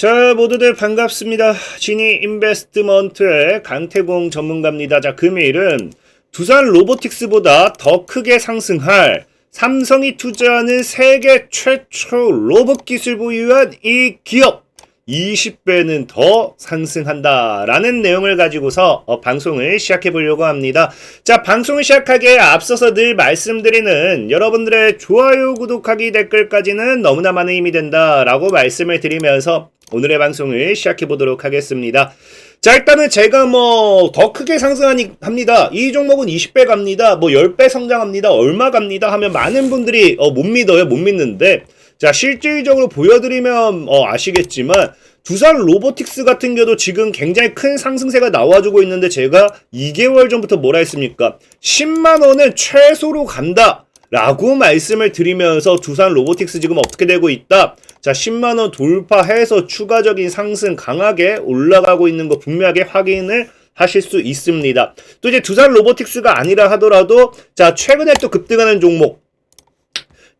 자, 모두들 반갑습니다. 지니 인베스트먼트의 강태공 전문가입니다. 자, 금일은 두산 로보틱스보다 더 크게 상승할 삼성이 투자하는 세계 최초 로봇 기술 보유한 이 기업 20배는 더 상승한다라는 내용을 가지고서 방송을 시작해 보려고 합니다. 자, 방송을 시작하기에 앞서서 늘 말씀드리는 여러분들의 좋아요, 구독하기, 댓글까지는 너무나 많은 힘이 된다라고 말씀을 드리면서 오늘의 방송을 시작해 보도록 하겠습니다. 자, 일단은 제가 더 크게 상승합니다. 이 종목은 20배 갑니다. 10배 성장합니다. 얼마 갑니다. 하면 많은 분들이 못 믿어요. 못 믿는데, 자, 실질적으로 보여드리면 아시겠지만 두산 로보틱스 같은 경우도 지금 굉장히 큰 상승세가 나와주고 있는데 제가 2개월 전부터 뭐라 했습니까? 10만원은 최소로 간다 라고 말씀을 드리면서 두산 로보틱스 지금 어떻게 되고 있다? 자, 10만원 돌파해서 추가적인 상승 강하게 올라가고 있는 거 분명하게 확인을 하실 수 있습니다. 또 이제 두산 로보틱스가 아니라 하더라도 자, 최근에 또 급등하는 종목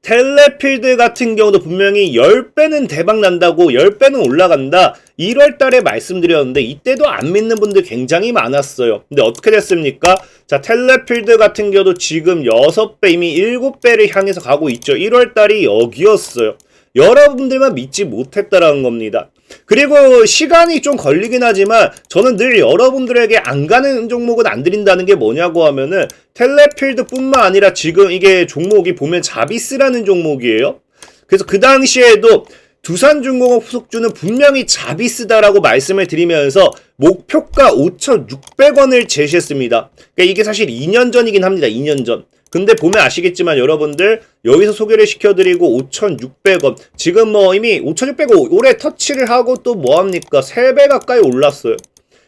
텔레필드 같은 경우도 분명히 10배는 대박 난다고 10배는 올라간다 1월 달에 말씀드렸는데 이때도 안 믿는 분들 굉장히 많았어요. 근데 어떻게 됐습니까? 자, 텔레필드 같은 경우도 지금 6배 이미 7배를 향해서 가고 있죠. 1월 달이 여기였어요. 여러분들만 믿지 못했다라는 겁니다. 그리고 시간이 좀 걸리긴 하지만 저는 늘 여러분들에게 안 가는 종목은 안 드린다는 게 뭐냐고 하면은 텔레필드 뿐만 아니라 지금 이게 종목이 보면 자비스라는 종목이에요. 그래서 그 당시에도 두산중공업 후속주는 분명히 자비스다라고 말씀을 드리면서 목표가 5,600원을 제시했습니다. 그러니까 이게 사실 2년 전이긴 합니다. 2년 전. 근데 보면 아시겠지만 여러분들 여기서 소개를 시켜드리고 5,600원 지금 이미 5,600원 올해 터치를 하고 또 뭐합니까? 3배 가까이 올랐어요.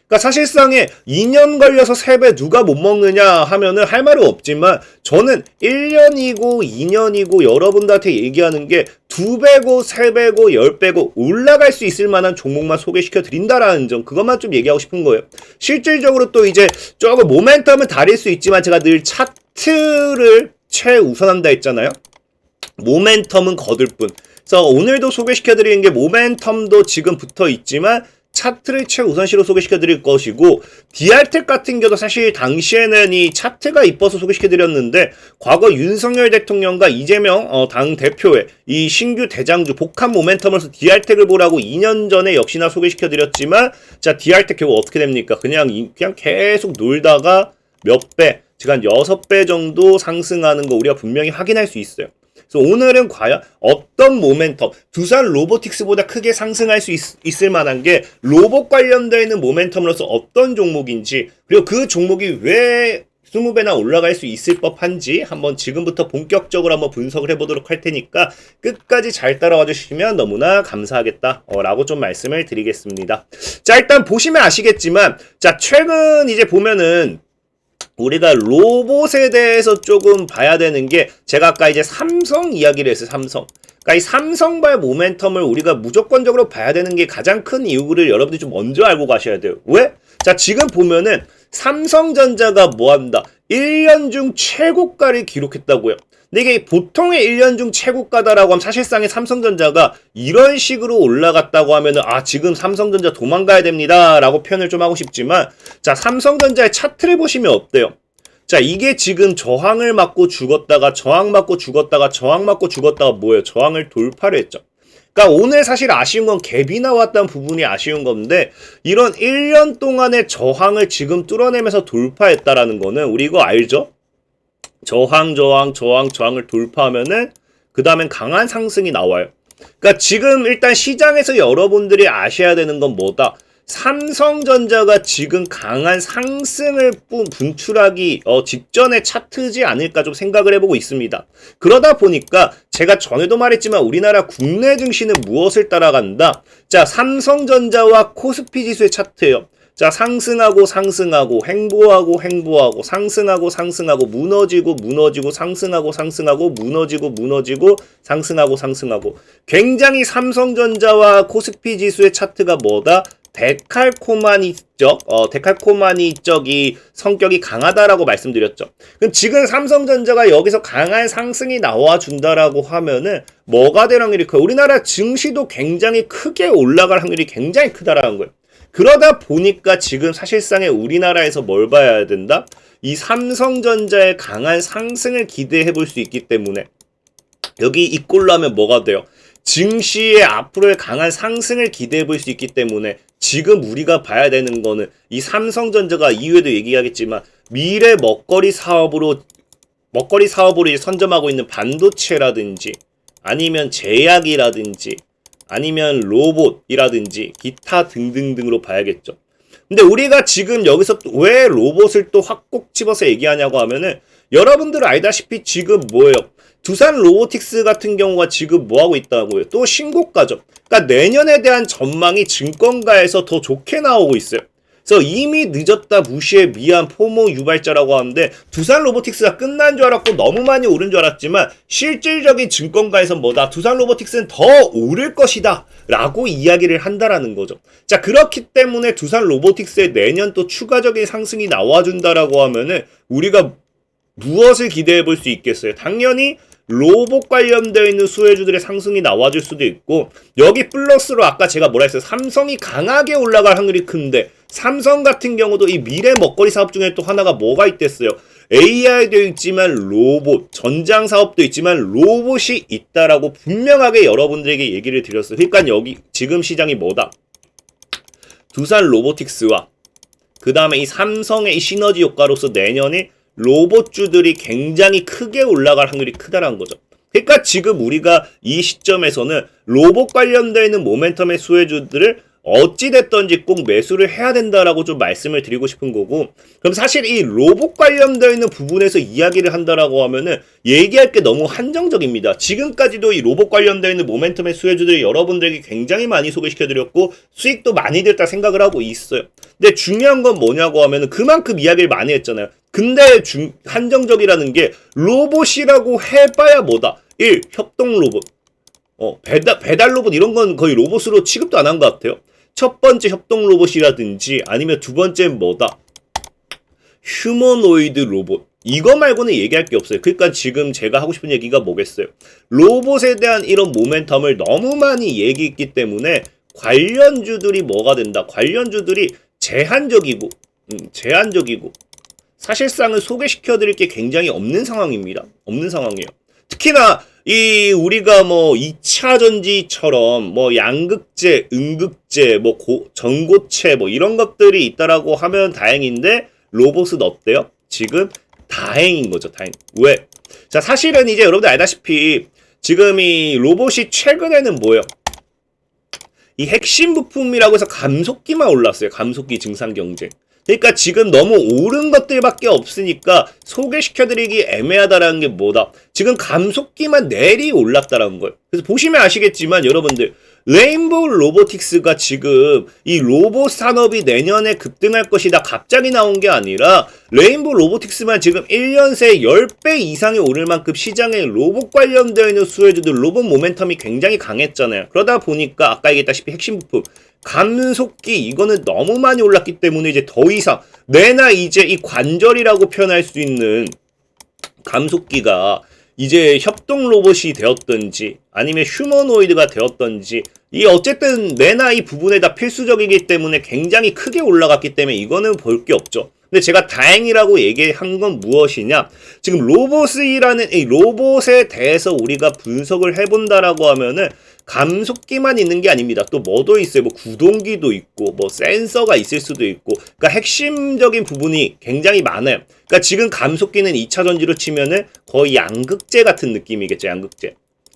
그러니까 사실상에 2년 걸려서 3배 누가 못 먹느냐 하면은 할 말은 없지만 저는 1년이고 2년이고 여러분들한테 얘기하는 게 2배고 3배고 10배고 올라갈 수 있을 만한 종목만 소개시켜 드린다라는 점 그것만 좀 얘기하고 싶은 거예요. 실질적으로 또 이제 조금 모멘텀은 다를 수 있지만 제가 늘 차트를 최우선한다 했잖아요. 모멘텀은 거들 뿐. 그래서 오늘도 소개시켜 드리는 게 모멘텀도 지금 붙어 있지만 차트를 최우선시로 소개시켜 드릴 것이고 DR텍 같은 경우도 사실 당시에는 이 차트가 이뻐서 소개시켜 드렸는데 과거 윤석열 대통령과 이재명 당 대표의 이 신규 대장주 복합 모멘텀으로서 DR텍을 보라고 2년 전에 역시나 소개시켜 드렸지만 자, DR텍 결국 어떻게 됩니까? 그냥 계속 놀다가 몇 배, 즉 한 6배 정도 상승하는 거 우리가 분명히 확인할 수 있어요. 그래서 오늘은 과연 어떤 모멘텀, 두산 로보틱스보다 크게 상승할 수 있을 만한 게 로봇 관련되어 있는 모멘텀으로서 어떤 종목인지 그리고 그 종목이 왜 20배나 올라갈 수 있을 법한지 한번 지금부터 본격적으로 한번 분석을 해보도록 할 테니까 끝까지 잘 따라와 주시면 너무나 감사하겠다 라고 좀 말씀을 드리겠습니다. 자, 일단 보시면 아시겠지만 자, 최근 이제 보면은 우리가 로봇에 대해서 조금 봐야 되는 게 제가 아까 이제 삼성 이야기를 했어요. 삼성. 그러니까 이 삼성발 모멘텀을 우리가 무조건적으로 봐야 되는 게 가장 큰 이유를 여러분들이 좀 먼저 알고 가셔야 돼요. 왜? 자, 지금 보면은 삼성전자가 뭐한다? 1년 중 최고가를 기록했다고요. 근데 이게 보통의 1년 중 최고가다라고 하면 사실상의 삼성전자가 이런 식으로 올라갔다고 하면은 지금 삼성전자 도망가야 됩니다 라고 표현을 좀 하고 싶지만 자, 삼성전자의 차트를 보시면 어때요? 자, 이게 지금 저항을 맞고 죽었다가 저항 맞고 죽었다가 저항 맞고 죽었다가 뭐예요? 저항을 돌파를 했죠. 그러니까 오늘 사실 아쉬운 건 갭이 나왔다는 부분이 아쉬운 건데 이런 1년 동안의 저항을 지금 뚫어내면서 돌파했다라는 거는 우리 이거 알죠? 저항을 돌파하면은 그 다음엔 강한 상승이 나와요. 그러니까 지금 일단 시장에서 여러분들이 아셔야 되는 건 뭐다? 삼성전자가 지금 강한 상승을 분출하기 직전의 차트지 않을까 좀 생각을 해보고 있습니다. 그러다 보니까 제가 전에도 말했지만 우리나라 국내 증시는 무엇을 따라간다? 자, 삼성전자와 코스피 지수의 차트예요. 자, 상승하고 행보하고 상승하고 무너지고 상승하고 무너지고 상승하고 굉장히 삼성전자와 코스피 지수의 차트가 뭐다? 데칼코마니적이 성격이 강하다라고 말씀드렸죠. 그럼 지금 삼성전자가 여기서 강한 상승이 나와준다라고 하면은 뭐가 될 확률이 커요? 우리나라 증시도 굉장히 크게 올라갈 확률이 굉장히 크다라는 거예요. 그러다 보니까 지금 사실상의 우리나라에서 뭘 봐야 된다? 이 삼성전자의 강한 상승을 기대해 볼 수 있기 때문에 여기 이 꼴로 하면 뭐가 돼요? 증시의 앞으로의 강한 상승을 기대해 볼 수 있기 때문에 지금 우리가 봐야 되는 거는 이 삼성전자가 이후에도 얘기하겠지만 미래 먹거리 사업으로 이제 선점하고 있는 반도체라든지 아니면 제약이라든지 아니면 로봇이라든지 기타 등등등으로 봐야겠죠. 근데 우리가 지금 여기서 왜 로봇을 또 확 꼭 집어서 얘기하냐고 하면은 여러분들 알다시피 지금 뭐예요? 두산 로보틱스 같은 경우가 지금 뭐하고 있다고요? 또 신고가죠. 그러니까 내년에 대한 전망이 증권가에서 더 좋게 나오고 있어요. 그래서 이미 늦었다 무시해 미안 포모 유발자라고 하는데 두산 로보틱스가 끝난 줄 알았고 너무 많이 오른 줄 알았지만 실질적인 증권가에서 뭐다? 두산 로보틱스는 더 오를 것이다 라고 이야기를 한다라는 거죠. 자, 그렇기 때문에 두산 로보틱스의 내년 또 추가적인 상승이 나와준다라고 하면은 우리가 무엇을 기대해 볼 수 있겠어요? 당연히 로봇 관련되어 있는 수혜주들의 상승이 나와줄 수도 있고 여기 플러스로 아까 제가 뭐라 했어요? 삼성이 강하게 올라갈 확률이 큰데 삼성 같은 경우도 이 미래 먹거리 사업 중에 또 하나가 뭐가 있댔어요? AI도 있지만 로봇, 전장 사업도 있지만 로봇이 있다라고 분명하게 여러분들에게 얘기를 드렸어요. 그러니까 여기 지금 시장이 뭐다? 두산 로보틱스와 그 다음에 이 삼성의 이 시너지 효과로서 내년에 로봇주들이 굉장히 크게 올라갈 확률이 크다라는 거죠. 그러니까 지금 우리가 이 시점에서는 로봇 관련되어 있는 모멘텀의 수혜주들을 어찌됐던지 꼭 매수를 해야 된다라고 좀 말씀을 드리고 싶은 거고, 그럼 사실 이 로봇 관련되어 있는 부분에서 이야기를 한다라고 하면은 얘기할 게 너무 한정적입니다. 지금까지도 이 로봇 관련되어 있는 모멘텀의 수혜주들이 여러분들에게 굉장히 많이 소개시켜드렸고 수익도 많이 됐다 생각을 하고 있어요. 근데 중요한 건 뭐냐고 하면은 그만큼 이야기를 많이 했잖아요. 근데 한정적이라는 게 로봇이라고 해봐야 뭐다? 1. 협동 로봇. 배달 로봇 이런 건 거의 로봇으로 취급도 안 한 것 같아요. 첫 번째 협동 로봇이라든지 아니면 두 번째는 뭐다? 휴머노이드 로봇. 이거 말고는 얘기할 게 없어요. 그러니까 지금 제가 하고 싶은 얘기가 뭐겠어요? 로봇에 대한 이런 모멘텀을 너무 많이 얘기했기 때문에 관련주들이 뭐가 된다? 관련주들이 제한적이고 사실상은 소개시켜드릴 게 굉장히 없는 상황입니다. 없는 상황이에요. 특히나 이 우리가 뭐 2차 전지처럼 뭐 양극재, 음극재, 뭐 전고체 뭐 이런 것들이 있다라고 하면 다행인데 로봇은 없대요. 지금 다행인 거죠. 다행. 왜? 자, 사실은 이제 여러분들 알다시피 지금 이 로봇이 최근에는 뭐예요? 이 핵심 부품이라고 해서 감속기만 올랐어요. 감속기 증상 경쟁. 그러니까 지금 너무 오른 것들밖에 없으니까 소개시켜드리기 애매하다라는 게 뭐다? 지금 감속기만 내리 올랐다라는 거예요. 그래서 보시면 아시겠지만 여러분들 레인보우 로보틱스가 지금 이 로봇 산업이 내년에 급등할 것이다 갑자기 나온 게 아니라 레인보우 로보틱스만 지금 1년 새에 10배 이상이 오를 만큼 시장에 로봇 관련되어 있는 수혜주들 로봇 모멘텀이 굉장히 강했잖아요. 그러다 보니까 아까 얘기했다시피 핵심 부품 감속기 이거는 너무 많이 올랐기 때문에 이제 더 이상 내나 이제 이 관절이라고 표현할 수 있는 감속기가 이제 협동 로봇이 되었든지 아니면 휴머노이드가 되었든지 이 어쨌든 내나 이 부분에 다 필수적이기 때문에 굉장히 크게 올라갔기 때문에 이거는 볼 게 없죠. 근데 제가 다행이라고 얘기한 건 무엇이냐? 지금 로봇이라는 이 로봇에 대해서 우리가 분석을 해본다라고 하면은 감속기만 있는 게 아닙니다. 또 뭐도 있어요. 뭐 구동기도 있고 뭐 센서가 있을 수도 있고 그러니까 핵심적인 부분이 굉장히 많아요. 그러니까 지금 감속기는 2차 전지로 치면은 거의 양극재 같은 느낌이겠죠.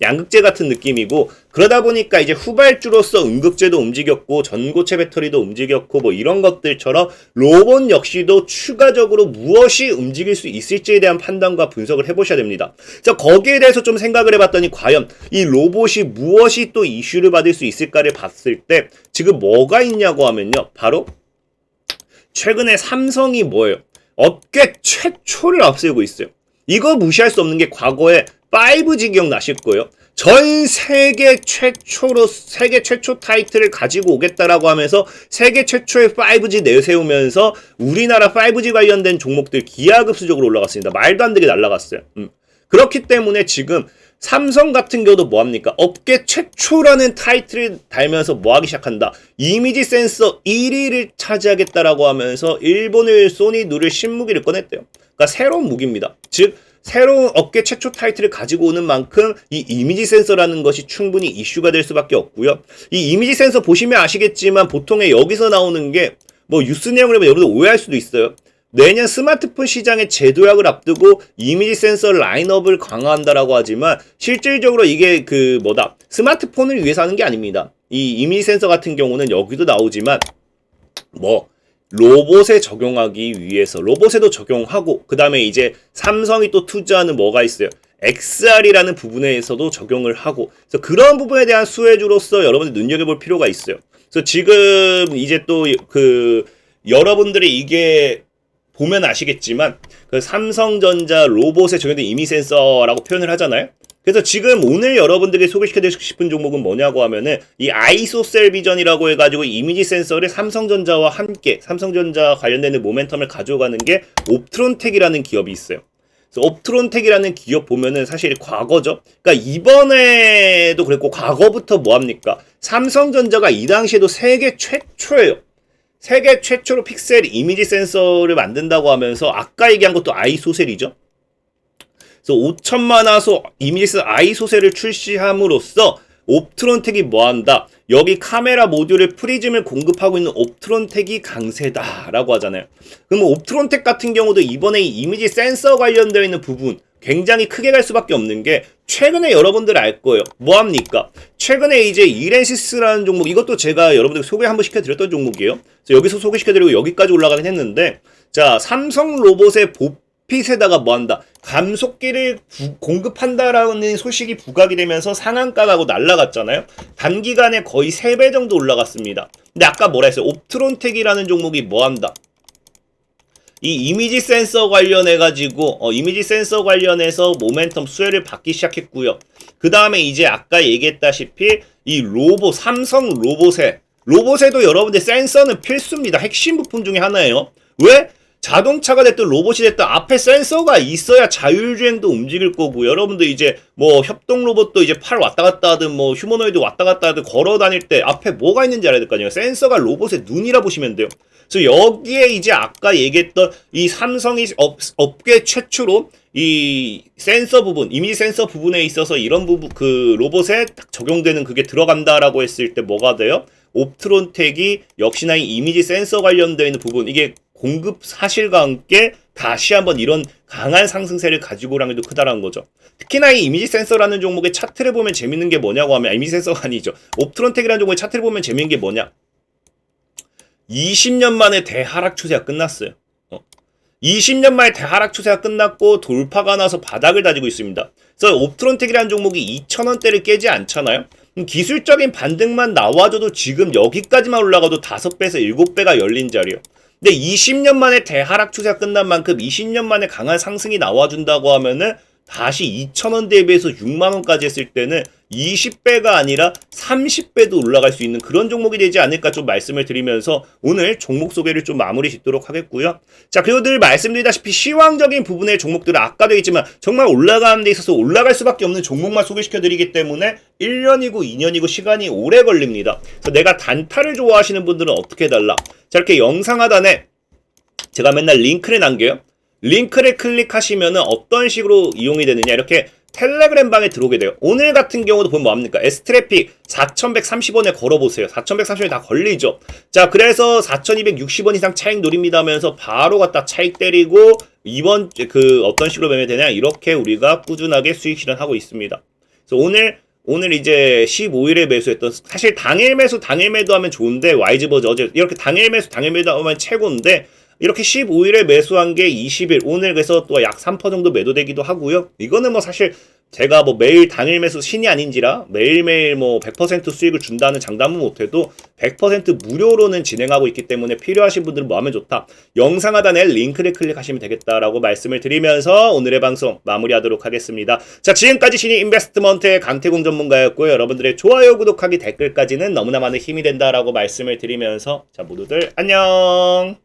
양극재 같은 느낌이고 그러다 보니까 이제 후발주로서 음극재도 움직였고 전고체 배터리도 움직였고 뭐 이런 것들처럼 로봇 역시도 추가적으로 무엇이 움직일 수 있을지에 대한 판단과 분석을 해보셔야 됩니다. 그래서 거기에 대해서 좀 생각을 해봤더니 과연 이 로봇이 무엇이 또 이슈를 받을 수 있을까를 봤을 때 지금 뭐가 있냐고 하면요. 바로 최근에 삼성이 뭐예요? 업계 최초를 앞세우고 있어요. 이거 무시할 수 없는 게 과거에 5G 기억나실 거예요. 전 세계 최초 타이틀을 가지고 오겠다라고 하면서 세계 최초의 5G 내세우면서 우리나라 5G 관련된 종목들 기하급수적으로 올라갔습니다. 말도 안 되게 날라갔어요. 그렇기 때문에 지금 삼성 같은 경우도 뭐합니까? 업계 최초라는 타이틀을 달면서 뭐하기 시작한다. 이미지 센서 1위를 차지하겠다라고 하면서 일본을 소니 누를 신무기를 꺼냈대요. 그러니까 새로운 무기입니다. 즉 새로운 업계 최초 타이틀을 가지고 오는 만큼 이 이미지 센서라는 것이 충분히 이슈가 될 수밖에 없고요. 이 이미지 센서 보시면 아시겠지만 보통에 여기서 나오는 게 뭐 뉴스 내용을 보면 여러분들 오해할 수도 있어요. 내년 스마트폰 시장의 재도약을 앞두고 이미지 센서 라인업을 강화한다라고 하지만 실질적으로 이게 스마트폰을 위해서 하는 게 아닙니다. 이 이미지 센서 같은 경우는 여기도 나오지만 로봇에 적용하기 위해서 로봇에도 적용하고 그 다음에 이제 삼성이 또 투자하는 뭐가 있어요. XR이라는 부분에서도 적용을 하고 그래서 그런 부분에 대한 수혜주로서 여러분들 눈여겨볼 필요가 있어요. 그래서 지금 이제 또 여러분들이 이게 보면 아시겠지만 그 삼성전자 로봇에 적용된 이미지 센서라고 표현을 하잖아요. 그래서 지금 오늘 여러분들에게 소개시켜드리고 싶은 종목은 뭐냐고 하면은 이 아이소셀 비전이라고 해가지고 이미지 센서를 삼성전자와 함께 삼성전자 관련되는 모멘텀을 가져가는 게 옵트론텍이라는 기업이 있어요. 그래서 옵트론텍이라는 기업 보면은 사실 과거죠. 그러니까 이번에도 그랬고 과거부터 뭐합니까? 삼성전자가 이 당시에도 세계 최초예요. 세계 최초로 픽셀 이미지 센서를 만든다고 하면서 아까 얘기한 것도 아이소셀이죠. 그래서 5천만 화소 이미지 센서 아이소셀을 출시함으로써 옵트론텍이 뭐한다? 여기 카메라 모듈의 프리즘을 공급하고 있는 옵트론텍이 강세다라고 하잖아요. 그럼 옵트론텍 같은 경우도 이번에 이 이미지 센서 관련되어 있는 부분 굉장히 크게 갈 수밖에 없는 게 최근에 여러분들 알 거예요. 뭐합니까? 최근에 이제 이렌시스라는 종목 이것도 제가 여러분들 소개 한번 시켜드렸던 종목이에요. 그래서 여기서 소개시켜드리고 여기까지 올라가긴 했는데 자 삼성 로봇의 핏에다가 뭐한다? 감속기를 공급한다라는 소식이 부각이 되면서 상한가가 하고 날라갔잖아요. 단기간에 거의 3배 정도 올라갔습니다. 근데 아까 뭐라 했어요? 옵트론텍이라는 종목이 뭐한다? 이 이미지 센서 관련해가지고 이미지 센서 관련해서 모멘텀 수혜를 받기 시작했고요. 그 다음에 이제 아까 얘기했다시피 이 삼성 로봇에도 여러분들 센서는 필수입니다. 핵심 부품 중에 하나예요. 왜? 자동차가 됐든 로봇이 됐든 앞에 센서가 있어야 자율주행도 움직일 거고 여러분들 이제 뭐 협동 로봇도 이제 팔 왔다 갔다 하든 뭐 휴머노이드 왔다 갔다 하든 걸어 다닐 때 앞에 뭐가 있는지 알아야 될 거 아니에요. 센서가 로봇의 눈이라 보시면 돼요. 그래서 여기에 이제 아까 얘기했던 이 삼성이 업계 최초로 이 센서 부분, 이미지 센서 부분에 있어서 이런 부분 그 로봇에 딱 적용되는 그게 들어간다라고 했을 때 뭐가 돼요? 옵트론텍이 역시나 이 이미지 센서 관련되어 있는 부분 이게 공급 사실과 함께 다시 한번 이런 강한 상승세를 가지고 오라는 게 크다라는 거죠. 특히나 이 이미지 센서라는 종목의 차트를 보면 재밌는 게 뭐냐고 하면 이미지 센서가 아니죠. 옵트론텍이라는 종목의 차트를 보면 재밌는 게 뭐냐? 20년 만에 대하락 추세가 끝났어요. 20년 만에 대하락 추세가 끝났고 돌파가 나서 바닥을 다지고 있습니다. 그래서 옵트론텍이라는 종목이 2,000원대를 깨지 않잖아요. 기술적인 반등만 나와줘도 지금 여기까지만 올라가도 5배에서 7배가 열린 자리예요. 근데 20년 만에 대하락 추세가 끝난 만큼 20년 만에 강한 상승이 나와준다고 하면은 다시 2,000원대에 비해서 6만원까지 했을 때는 20배가 아니라 30배도 올라갈 수 있는 그런 종목이 되지 않을까 좀 말씀을 드리면서 오늘 종목 소개를 좀 마무리 짓도록 하겠고요. 자, 그리고 늘 말씀드리다시피 시황적인 부분의 종목들은 아까도 했지만 정말 올라가는 데 있어서 올라갈 수밖에 없는 종목만 소개시켜드리기 때문에 1년이고 2년이고 시간이 오래 걸립니다. 그래서 내가 단타를 좋아하시는 분들은 어떻게 해달라? 자, 이렇게 영상 하단에 제가 맨날 링크를 남겨요. 링크를 클릭하시면은 어떤 식으로 이용이 되느냐 이렇게 텔레그램 방에 들어오게 돼요. 오늘 같은 경우도 보면 뭐합니까? S트래픽 4,130원에 걸어보세요. 4,130원이 다 걸리죠. 자, 그래서 4,260원 이상 차익 노립니다 하면서 바로 갖다 차익 때리고 이번 어떤 식으로 매매되냐 이렇게 우리가 꾸준하게 수익 실현하고 있습니다. 그래서 오늘 이제 15일에 매수했던 사실 당일 매도하면 좋은데 YG버즈 어제 이렇게 당일 매도하면 최고인데 이렇게 15일에 매수한 게 20일 오늘 그래서 또 약 3% 정도 매도되기도 하고요. 이거는 뭐 사실 제가 뭐 매일 당일 매수 신이 아닌지라 매일매일 뭐 100% 수익을 준다는 장담은 못해도 100% 무료로는 진행하고 있기 때문에 필요하신 분들은 뭐 하면 좋다. 영상 하단에 링크를 클릭하시면 되겠다라고 말씀을 드리면서 오늘의 방송 마무리하도록 하겠습니다. 자, 지금까지 신인 인베스트먼트의 강태공 전문가였고요. 여러분들의 좋아요, 구독하기, 댓글까지는 너무나 많은 힘이 된다라고 말씀을 드리면서 자, 모두들 안녕.